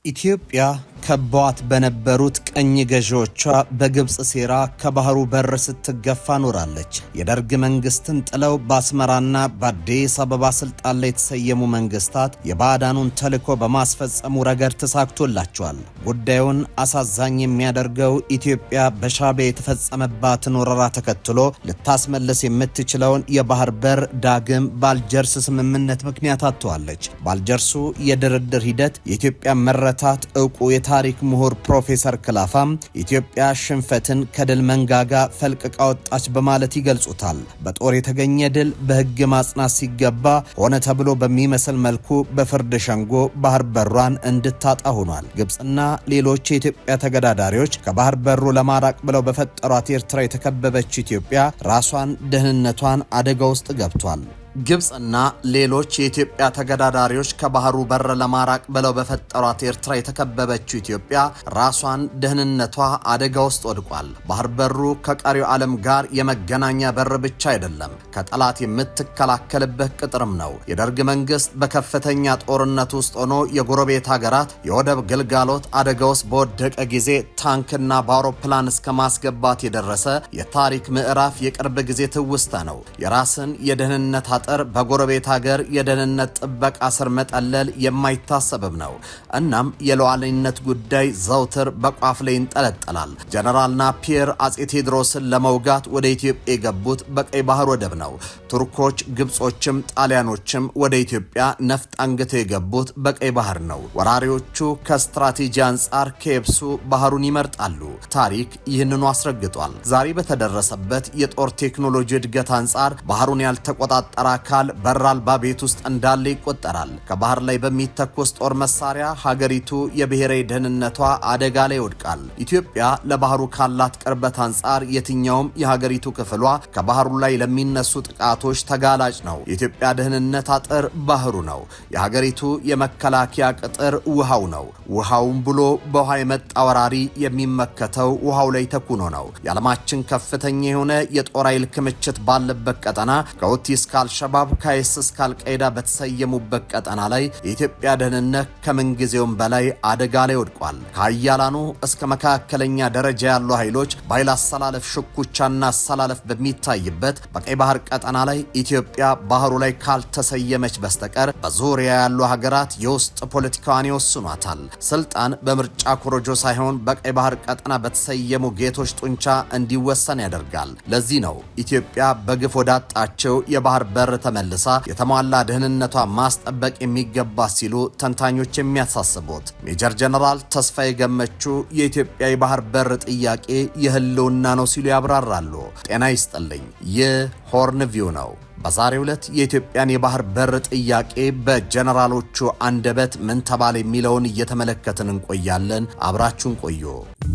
ኢትዮጵያ ከቧት በነበሩት ቀኝ ገዢዎቿ በግብጽ ሴራ ከባህሩ በር ስትገፋ ኖራለች። የደርግ መንግስትን ጥለው በአስመራና በአዲስ አበባ ስልጣን ላይ የተሰየሙ መንግስታት የባዕዳኑን ተልዕኮ በማስፈጸሙ ረገድ ተሳክቶላቸዋል። ጉዳዩን አሳዛኝ የሚያደርገው ኢትዮጵያ በሻዕቢያ የተፈጸመባትን ወረራ ተከትሎ ልታስመልስ የምትችለውን የባህር በር ዳግም በአልጀርስ ስምምነት ምክንያት አጥተዋለች። በአልጀርሱ የድርድር ሂደት የኢትዮጵያ መረታት ዕውቁ ታሪክ ምሁር ፕሮፌሰር ክላፋም ኢትዮጵያ ሽንፈትን ከድል መንጋጋ ፈልቅቃ ወጣች በማለት ይገልጹታል። በጦር የተገኘ ድል በሕግ ማጽናት ሲገባ ሆነ ተብሎ በሚመስል መልኩ በፍርድ ሸንጎ ባህር በሯን እንድታጣ ሆኗል። ግብጽና ሌሎች የኢትዮጵያ ተገዳዳሪዎች ከባህር በሩ ለማራቅ ብለው በፈጠሯት ኤርትራ የተከበበች ኢትዮጵያ ራሷን ደህንነቷን አደጋ ውስጥ ገብቷል። ግብጽና ሌሎች የኢትዮጵያ ተገዳዳሪዎች ከባህሩ በር ለማራቅ ብለው በፈጠሯት ኤርትራ የተከበበችው ኢትዮጵያ ራሷን ደህንነቷ አደጋ ውስጥ ወድቋል። ባህር በሩ ከቀሪው ዓለም ጋር የመገናኛ በር ብቻ አይደለም፣ ከጠላት የምትከላከልበት ቅጥርም ነው። የደርግ መንግስት በከፍተኛ ጦርነት ውስጥ ሆኖ የጎረቤት ሀገራት የወደብ ግልጋሎት አደጋ ውስጥ በወደቀ ጊዜ ታንክና በአውሮፕላን እስከ ማስገባት የደረሰ የታሪክ ምዕራፍ የቅርብ ጊዜ ትውስታ ነው። የራስን የደህንነት አጥር በጎረቤት ሀገር የደህንነት ጥበቃ ስር መጠለል የማይታሰብም ነው። እናም የሉዓላዊነት ጉዳይ ዘውትር በቋፍ ላይ ይንጠለጠላል። ጀነራል ናፒየር አጼ ቴዎድሮስን ለመውጋት ወደ ኢትዮጵያ የገቡት በቀይ ባህር ወደብ ነው። ቱርኮች፣ ግብጾችም ጣሊያኖችም ወደ ኢትዮጵያ ነፍጥ አንግተው የገቡት በቀይ ባህር ነው። ወራሪዎቹ ከስትራቴጂ አንጻር ከየብሱ ባህሩን ይመርጣሉ። ታሪክ ይህንኑ አስረግጧል። ዛሬ በተደረሰበት የጦር ቴክኖሎጂ እድገት አንጻር ባህሩን ያልተቆጣጠረ አካል በር አልባ ቤት ውስጥ እንዳለ ይቆጠራል። ከባህር ላይ በሚተኮስ ጦር መሳሪያ ሀገሪቱ የብሔራዊ ደህንነቷ አደጋ ላይ ይወድቃል። ኢትዮጵያ ለባህሩ ካላት ቅርበት አንጻር የትኛውም የሀገሪቱ ክፍሏ ከባህሩ ላይ ለሚነሱ ጥቃቶች ተጋላጭ ነው። የኢትዮጵያ ደህንነት አጥር ባህሩ ነው። የሀገሪቱ የመከላከያ ቅጥር ውሃው ነው። ውሃውን ብሎ በውሃ የመጣ ወራሪ የሚመከተው ውሃው ላይ ተኩኖ ነው። የዓለማችን ከፍተኛ የሆነ የጦር ኃይል ክምችት ባለበት ቀጠና ከሁቲ እስከ አልሸባብ ከአይስ እስከ አልቃይዳ በተሰየሙበት ቀጠና ላይ የኢትዮጵያ ደህንነት ከምንጊዜውም በላይ አደጋ ላይ ወድቋል። ከአያላኑ እስከ መካከለኛ ደረጃ ያሉ ኃይሎች በኃይል አሰላለፍ ሽኩቻና አሰላለፍ በሚታይበት በቀይ ባህር ቀጠና ላይ ኢትዮጵያ ባህሩ ላይ ካልተሰየመች በስተቀር በዙሪያ ያሉ ሀገራት የውስጥ ፖለቲካዋን ይወስኗታል። ስልጣን በምርጫ ኮሮጆ ሳይሆን በቀይ ባህር ቀጠና በተሰየሙ ጌቶች ጡንቻ እንዲወሰን ያደርጋል። ለዚህ ነው ኢትዮጵያ በግፍ ወዳጣቸው የባህር በር ተመልሳ የተሟላ ደህንነቷ ማስጠበቅ የሚገባ ሲሉ ተንታኞች የሚያሳስቡት። ሜጀር ጀነራል ተስፋዬ ገመቹ የኢትዮጵያ የባህር በር ጥያቄ የህልውና ነው ሲሉ ያብራራሉ። ጤና ይስጥልኝ። ይህ ሆርን ቪው ነው። በዛሬው ዕለት የኢትዮጵያን የባህር በር ጥያቄ በጀነራሎቹ አንደበት ምን ተባለ የሚለውን እየተመለከትን እንቆያለን። አብራችሁን ቆዩ።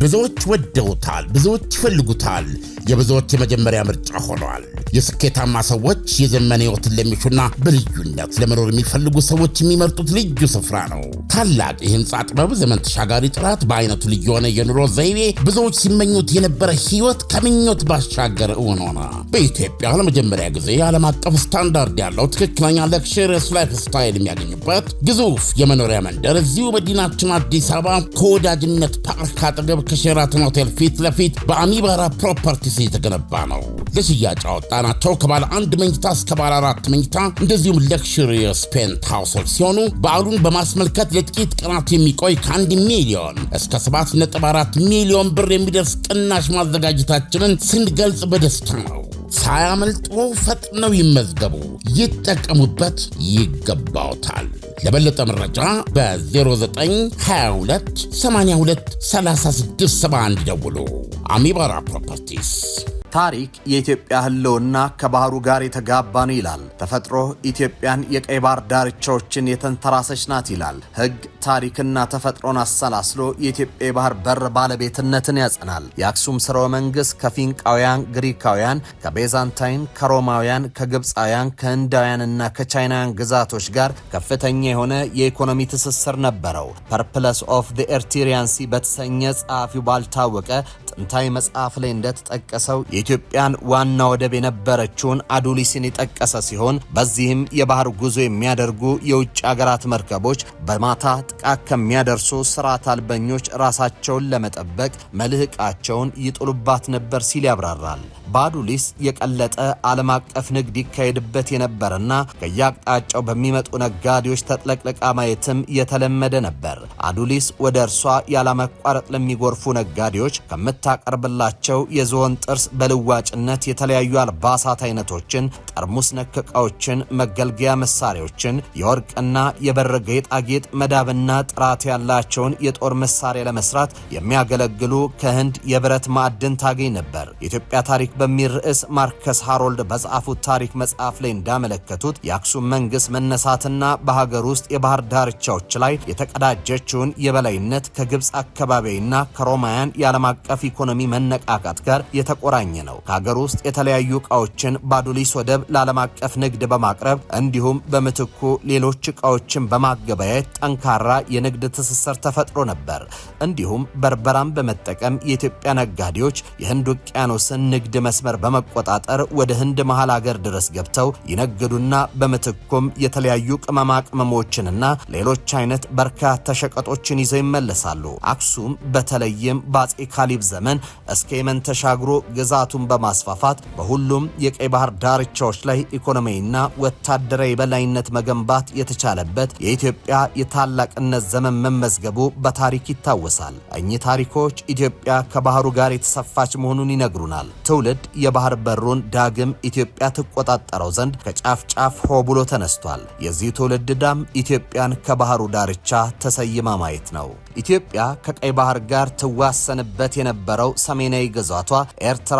ብዙዎች ወደውታል፣ ብዙዎች ይፈልጉታል፣ የብዙዎች የመጀመሪያ ምርጫ ሆኗል። የስኬታማ ሰዎች የዘመነ ህይወትን ለሚሹና በልዩነት ለመኖር የሚፈልጉ ሰዎች የሚመርጡት ልዩ ስፍራ ነው። ታላቅ የህንፃ ጥበብ፣ ዘመን ተሻጋሪ ጥራት፣ በአይነቱ ልዩ የሆነ የኑሮ ዘይቤ፣ ብዙዎች ሲመኙት የነበረ ህይወት ከምኞት ባሻገር እውን ሆነ። በኢትዮጵያ ለመጀመሪያ ጊዜ ዓለም አቀፍ ስታንዳርድ ያለው ትክክለኛ ለክሸሪየስ ላይፍ ስታይል የሚያገኙበት ግዙፍ የመኖሪያ መንደር እዚሁ መዲናችን አዲስ አበባ ከወዳጅነት ፓርክ አጠገብ ከሼራተን ሆቴል ፊት ለፊት በአሚባራ ፕሮፐርቲስ የተገነባ ነው። ለሽያጭ አወጣናቸው ከባለ አንድ መኝታ እስከ ባለ 4 መኝታ እንደዚሁም ለክሸሪየስ ፔንት ሃውሶች ሲሆኑ በዓሉን በማስመልከት ለጥቂት ቀናት የሚቆይ ከ1 ሚሊዮን እስከ 7.4 ሚሊዮን ብር የሚደርስ ቅናሽ ማዘጋጀታችንን ስንገልጽ በደስታ ነው። ሳያመልጡ ፈጥነው ይመዝገቡ፣ ይጠቀሙበት፣ ይገባውታል። ለበለጠ መረጃ በ0922 82 36 71 ደውሉ። አሚባራ ፕሮፐርቲስ። ታሪክ የኢትዮጵያ ህልውና ከባህሩ ጋር የተጋባ ነው ይላል። ተፈጥሮ ኢትዮጵያን የቀይ ባህር ዳርቻዎችን የተንተራሰች ናት ይላል። ህግ ታሪክና ተፈጥሮን አሰላስሎ የኢትዮጵያ የባህር በር ባለቤትነትን ያጸናል። የአክሱም ስርወ መንግስት ከፊንቃውያን፣ ግሪካውያን፣ ከቤዛንታይን፣ ከሮማውያን፣ ከግብፃውያን፣ ከህንዳውያንና ከቻይናውያን ግዛቶች ጋር ከፍተኛ የሆነ የኢኮኖሚ ትስስር ነበረው። ፐርፕለስ ኦፍ ዘ ኤርትሪያን ሲ በተሰኘ ጸሐፊው ባልታወቀ ጥንታዊ መጽሐፍ ላይ እንደተጠቀሰው የኢትዮጵያን ዋና ወደብ የነበረችውን አዱሊስን የጠቀሰ ሲሆን በዚህም የባህር ጉዞ የሚያደርጉ የውጭ ሀገራት መርከቦች በማታ ጥቃት ከሚያደርሱ ስርዓት አልበኞች ራሳቸውን ለመጠበቅ መልህቃቸውን ይጥሉባት ነበር ሲል ያብራራል። በአዱሊስ የቀለጠ ዓለም አቀፍ ንግድ ይካሄድበት የነበረና ከያቅጣጫው በሚመጡ ነጋዴዎች ተጥለቅልቃ ማየትም የተለመደ ነበር። አዱሊስ ወደ እርሷ ያለማቋረጥ ለሚጎርፉ ነጋዴዎች ከምታቀርብላቸው የዝሆን ጥርስ በልዋጭነት የተለያዩ አልባሳት አይነቶችን፣ ጠርሙስ ነክ ዕቃዎችን፣ መገልገያ መሳሪያዎችን፣ የወርቅና የብር ጌጣጌጥ፣ መዳብና ጥራት ያላቸውን የጦር መሳሪያ ለመስራት የሚያገለግሉ ከህንድ የብረት ማዕድን ታገኝ ነበር። የኢትዮጵያ ታሪክ በሚል ርዕስ ማርከስ ሃሮልድ በጻፉት ታሪክ መጽሐፍ ላይ እንዳመለከቱት የአክሱም መንግስት መነሳትና በሀገር ውስጥ የባህር ዳርቻዎች ላይ የተቀዳጀችውን የበላይነት ከግብጽ አካባቢና ከሮማውያን የዓለም አቀፍ ኢኮኖሚ መነቃቃት ጋር የተቆራኘ ነው። ከሀገር ውስጥ የተለያዩ ዕቃዎችን በአዱሊስ ወደብ ለዓለም አቀፍ ንግድ በማቅረብ እንዲሁም በምትኩ ሌሎች ዕቃዎችን በማገበያየት ጠንካራ የንግድ ትስስር ተፈጥሮ ነበር። እንዲሁም በርበራን በመጠቀም የኢትዮጵያ ነጋዴዎች የህንድ ውቅያኖስን ንግድ መስመር በመቆጣጠር ወደ ህንድ መሃል ሀገር ድረስ ገብተው ይነግዱና በምትኩም የተለያዩ ቅመማ ቅመሞችንና ሌሎች አይነት በርካታ ሸቀጦችን ይዘው ይመለሳሉ። አክሱም በተለይም በአፄ ካሊብ ዘመን እስከ የመን ተሻግሮ ግዛቱን በማስፋፋት በሁሉም የቀይ ባህር ዳርቻዎች ላይ ኢኮኖሚያዊና ወታደራዊ የበላይነት መገንባት የተቻለበት የኢትዮጵያ የታላቅነት ዘመን መመዝገቡ በታሪክ ይታወሳል። እኚህ ታሪኮች ኢትዮጵያ ከባህሩ ጋር የተሰፋች መሆኑን ይነግሩናል። ትውልድ የባህር በሩን ዳግም ኢትዮጵያ ትቆጣጠረው ዘንድ ከጫፍ ጫፍ ሆ ብሎ ተነስቷል። የዚህ ትውልድ ዳም ኢትዮጵያን ከባህሩ ዳርቻ ተሰይማ ማየት ነው። ኢትዮጵያ ከቀይ ባህር ጋር ትዋሰንበት የነበረው ሰሜናዊ ግዛቷ ኤርትራ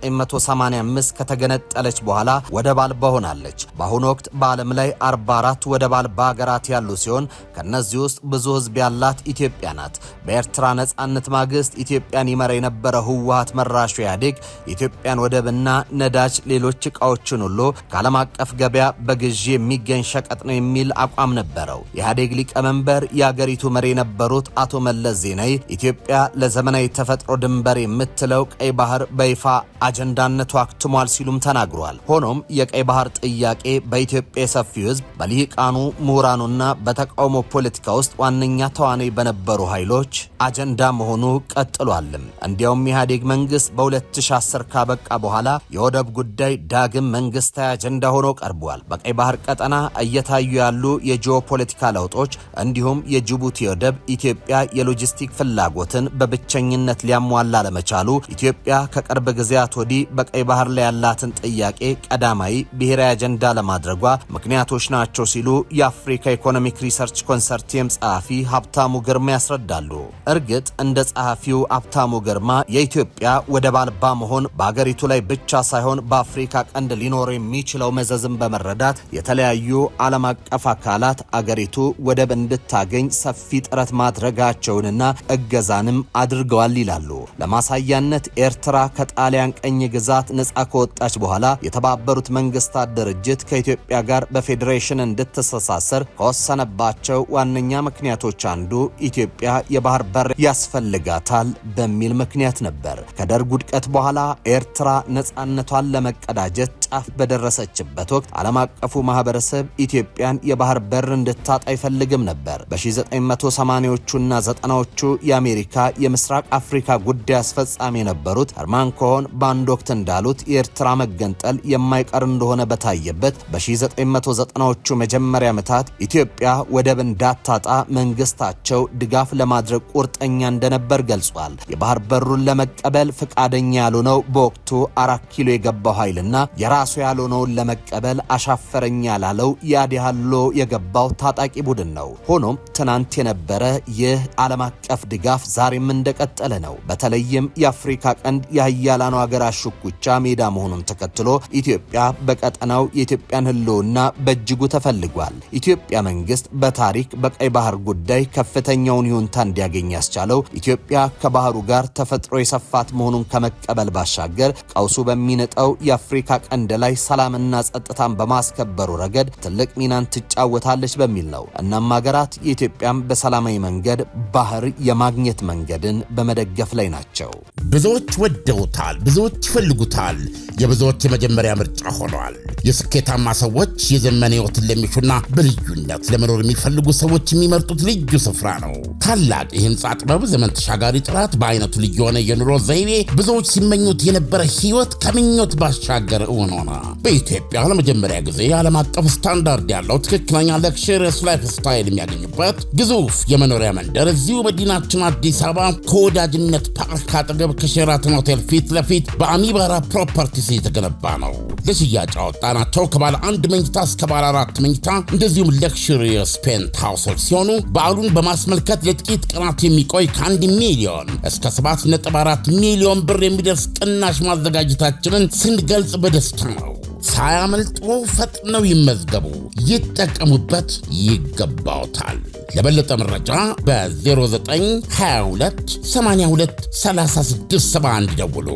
በ1985 ከተገነጠለች በኋላ ወደብ አልባ ሆናለች። በአሁኑ ወቅት በዓለም ላይ 44 ወደብ አልባ ሀገራት ያሉ ሲሆን ከነዚህ ውስጥ ብዙ ህዝብ ያላት ኢትዮጵያ ናት። በኤርትራ ነጻነት ማግስት ኢትዮጵያን ይመራ የነበረው ህወሓት መራሹ ኢህአዴግ የኢትዮጵያን ወደብና ነዳጅ፣ ሌሎች ዕቃዎችን ሁሉ ከዓለም አቀፍ ገበያ በግዢ የሚገኝ ሸቀጥ ነው የሚል አቋም ነበረው። የኢህአዴግ ሊቀመንበር የአገሪቱ መሪ የነበሩት አቶ መለስ ዜናዊ ኢትዮጵያ ለዘመናዊ ተፈጥሮ ድንበር የምትለው ቀይ ባህር በይፋ አጀንዳነቱ አክትሟል ሲሉም ተናግሯል። ሆኖም የቀይ ባህር ጥያቄ በኢትዮጵያ የሰፊው ህዝብ፣ በልሂቃኑ ምሁራኑና በተቃውሞ ፖለቲካ ውስጥ ዋነኛ ተዋናይ በነበሩ ኃይሎች አጀንዳ መሆኑ ቀጥሏልም። እንዲያውም የኢህአዴግ መንግስት በ2010 ካበቃ በኋላ የወደብ ጉዳይ ዳግም መንግስታዊ አጀንዳ ሆኖ ቀርቧል። በቀይ ባህር ቀጠና እየታዩ ያሉ የጂኦፖለቲካ ለውጦች እንዲሁም የጅቡቲ ወደብ ኢትዮጵያ የሎጂስቲክ ፍላጎትን በብቸኝነት ሊያሟላ ለመቻሉ ኢትዮጵያ ከቅርብ ጊዜያት ወዲህ በቀይ ባህር ላይ ያላትን ጥያቄ ቀዳማዊ ብሔራዊ አጀንዳ ለማድረጓ ምክንያቶች ናቸው ሲሉ የአፍሪካ ኢኮኖሚክ ሪሰርች ኮንሰርቲየም ጸሐፊ ሀብታሙ ግርማ ያስረዳሉ። እርግጥ እንደ ጸሐፊው ሀብታሙ ግርማ የኢትዮጵያ ወደብ አልባ መሆን በአገሪቱ ላይ ብቻ ሳይሆን በአፍሪካ ቀንድ ሊኖር የሚችለው መዘዝን በመረዳት የተለያዩ ዓለም አቀፍ አካላት አገሪቱ ወደብ እንድታገኝ ሰፊ ጥረት ማድረጋቸውንና እገዛንም አድርገዋል ይላሉ። ለማሳያነት ኤርትራ ከጣሊያን ቀኝ ግዛት ነጻ ከወጣች በኋላ የተባበሩት መንግስታት ድርጅት ከኢትዮጵያ ጋር በፌዴሬሽን እንድትተሳሰር ከወሰነባቸው ዋነኛ ምክንያቶች አንዱ ኢትዮጵያ የባህር በር ያስፈልጋታል በሚል ምክንያት ነበር። ከደርግ ውድቀት በኋላ ኤርትራ ነጻነቷን ለመቀዳጀት ጫፍ በደረሰችበት ወቅት ዓለም አቀፉ ማህበረሰብ ኢትዮጵያን የባህር በር እንድታጣ አይፈልግም ነበር። በ1980ዎቹና 90ዎቹ የአሜሪካ የምስራቅ አፍሪካ ጉዳይ አስፈጻሚ የነበሩት ሄርማን ኮሆን በአንድ ወቅት እንዳሉት የኤርትራ መገንጠል የማይቀር እንደሆነ በታየበት በ1990ዎቹ መጀመሪያ ዓመታት ኢትዮጵያ ወደብ እንዳታጣ መንግስታቸው ድጋፍ ለማድረግ ቁርጠኛ እንደነበር ገልጿል። የባህር በሩን ለመቀበል ፈቃደኛ ያልሆነው በወቅቱ 4 ኪሎ የገባው ኃይልና የራሱ ያልሆነውን ለመቀበል አሻፈረኛ ላለው ያዲሃሎ የገባው ታጣቂ ቡድን ነው። ሆኖም ትናንት የነበረ ይህ ዓለም አቀፍ ድጋፍ ዛሬም እንደቀጠለ ነው። በተለይም የአፍሪካ ቀንድ የሀያላኑ ሀገራት ሽኩቻ ሜዳ መሆኑን ተከትሎ ኢትዮጵያ በቀጠናው የኢትዮጵያን ህልውና በእጅጉ ተፈልጓል። ኢትዮጵያ መንግስት በታሪክ በቀይ ባህር ጉዳይ ከፍተኛውን ይሁንታ እንዲያገኝ ያስቻለው ኢትዮጵያ ከባህሩ ጋር ተፈጥሮ የሰፋት መሆኑን ከመቀበል ባሻ ባሻገር ቀውሱ በሚነጠው የአፍሪካ ቀንድ ላይ ሰላምና ጸጥታን በማስከበሩ ረገድ ትልቅ ሚናን ትጫወታለች በሚል ነው። እናም ሀገራት የኢትዮጵያም በሰላማዊ መንገድ ባህር የማግኘት መንገድን በመደገፍ ላይ ናቸው። ብዙዎች ወደውታል፣ ብዙዎች ይፈልጉታል። የብዙዎች የመጀመሪያ ምርጫ ሆኗል። የስኬታማ ሰዎች የዘመን ሕይወትን ለሚሹና በልዩነት ለመኖር የሚፈልጉ ሰዎች የሚመርጡት ልዩ ስፍራ ነው። ታላቅ የህንፃ ጥበብ፣ ዘመን ተሻጋሪ ጥራት፣ በአይነቱ ልዩ የሆነ የኑሮ ዘይቤ፣ ብዙዎች ሲመኙት የነበረ ሕይወት ከምኞት ባሻገር እውን ሆነ። በኢትዮጵያ ለመጀመሪያ ጊዜ ዓለም አቀፍ ስታንዳርድ ያለው ትክክለኛ ለክሽሪየስ ላይፍ ስታይል የሚያገኙበት ግዙፍ የመኖሪያ መንደር እዚሁ መዲናችን አዲስ አበባ ከወዳጅነት ፓርክ አጠገብ ከሼራተን ሆቴል ፊት ለፊት በአሚባራ ፕሮፐርቲስ የተገነባ ነው። ለሽያጭ አወጣናቸው ከባለ 1 መኝታ እስከ ባለ 4 መኝታ እንደዚሁም ለክሽሪየስ ፔንት ሃውሶች ሲሆኑ በዓሉን በማስመልከት ለጥቂት ቀናት የሚቆይ ከ1 ሚሊዮን እስከ 7.4 ሚሊዮን ብር የሚደርስ ቅናሽ ማዘጋጀታችንን ስንገልጽ በደስታ ነው። ሳያመልጡ ፈጥነው ይመዝገቡ፣ ይጠቀሙበት፣ ይገባውታል። ለበለጠ መረጃ በ0922 82 3671 ደውሉ።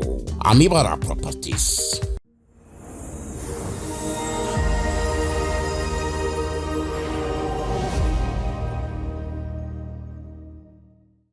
አሚባራ ፕሮፐርቲስ